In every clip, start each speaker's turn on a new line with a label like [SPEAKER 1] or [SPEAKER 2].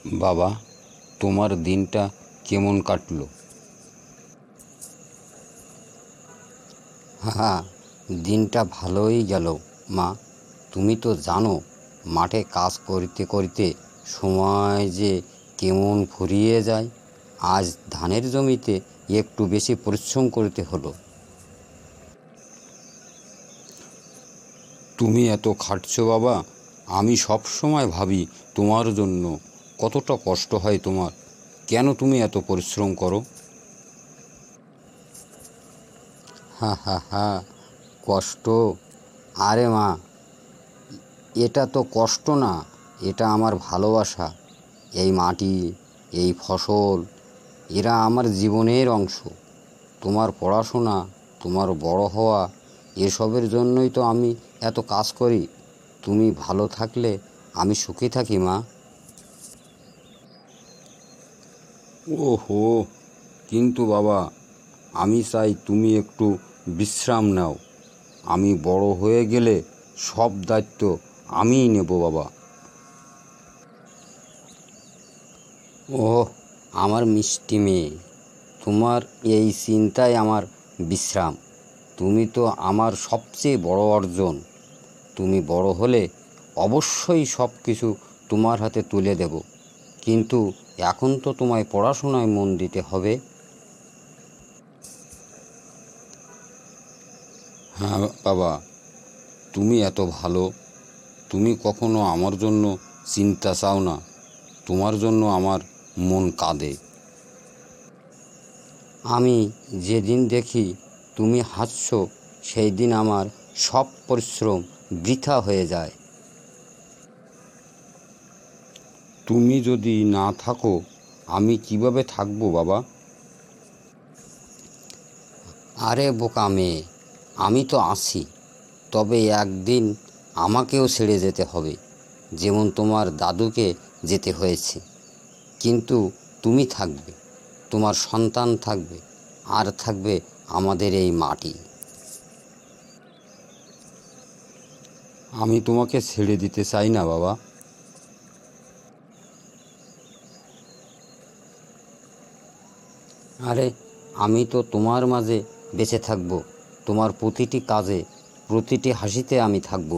[SPEAKER 1] বাবা, তোমার দিনটা কেমন কাটলো? হ্যাঁ, দিনটা ভালোই গেল মা। তুমি তো জানো, মাঠে কাজ করতে করতে সময় যে কেমন ফুরিয়ে যায়। আজ ধানের জমিতে একটু বেশি পরিশ্রম করতে হলো। তুমি এত খাটছো বাবা, আমি সব সময় ভাবি তোমার জন্য কতটা কষ্ট হয় তোমার। কেন তুমি এত পরিশ্রম করো? হা হা হা, কষ্ট? আরে মা, এটা তো কষ্ট না, এটা আমার ভালোবাসা। এই মাটি, এই ফসল, এরা আমার জীবনের অংশ। তোমার পড়াশোনা, তোমার বড় হওয়া, এসবের জন্যই তো আমি এত কাজ করি। তুমি ভালো থাকলে আমি সুখী থাকি মা। ওহো, কিন্তু বাবা, আমি চাই তুমি একটু বিশ্রাম নাও। আমি বড় হয়ে গেলে সব দায়িত্ব আমিই নেব বাবা। ওহ, আমার মিষ্টি মেয়ে, তোমার এই চিন্তায় আমার বিশ্রাম। তুমি তো আমার সবচেয়ে বড় অর্জন। তুমি বড় হলে অবশ্যই সব কিছু তোমার হাতে তুলে দেব, কিন্তু এখন তো তোমায় পড়াশোনায় মন দিতে হবে। হ্যাঁ বাবা, তুমি এত ভালো, তুমি কখনো আমার জন্য চিন্তা চাও না। তোমার জন্য আমার মন কাঁদে। আমি যেদিন দেখি তুমি হাসছো, সেই দিন আমার সব পরিশ্রম বৃথা হয়ে যায়। তুমি যদি না থাকো, আমি কিভাবে থাকবো বাবা? আরে বোকা মেয়ে, আমি তো আছি। তবে একদিন আমাকেও ছেড়ে যেতে হবে, যেমন তোমার দাদুকে যেতে হয়েছে। কিন্তু তুমি থাকবে, তোমার সন্তান থাকবে, আর থাকবে আমাদের এই মাটি। আমি তোমাকে ছেড়ে দিতে চাই না বাবা। আরে, আমি তো তোমার মাঝে বেঁচে থাকব। তোমার প্রতিটি কাজে, প্রতিটি হাসিতে আমি থাকব।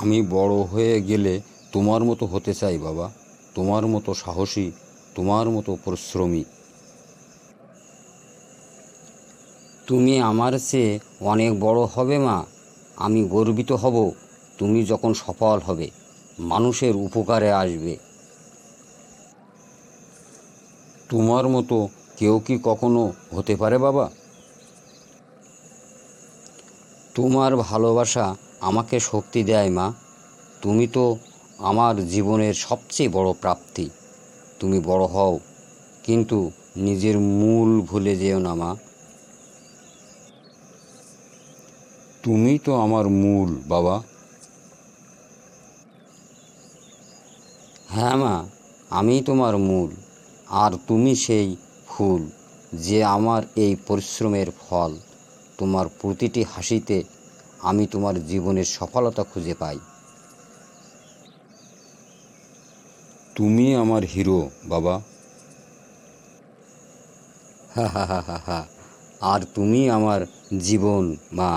[SPEAKER 1] আমি বড় হয়ে গেলে তোমার মতো হতে চাই বাবা, তোমার মতো সাহসী, তোমার মতো পরিশ্রমী। তুমি আমার চেয়ে অনেক বড় হবে মা। আমি গর্বিত হব তুমি যখন সফল হবে, মানুষের উপকারে আসবে। তোমার মতো কেউ কি কখনো হতে পারে বাবা? তোমার ভালোবাসা আমাকে শক্তি দেয় মা। তুমি তো আমার জীবনের সবচেয়ে বড় প্রাপ্তি। তুমি বড় হও, কিন্তু নিজের মূল ভুলে যেও না মা। তুমি তো আমার মূল বাবা। হ্যাঁ মা, আমি তোমার মূল, আর তুমি সেই ফুল, যে আমার এই পরিশ্রমের ফল। তোমার প্রতিটি হাসিতে আমি তোমার জীবনের সফলতা খুঁজে পাই। তুমি আমার হিরো বাবা। হা হা হা হা হা, আর তুমি আমার জীবন মা।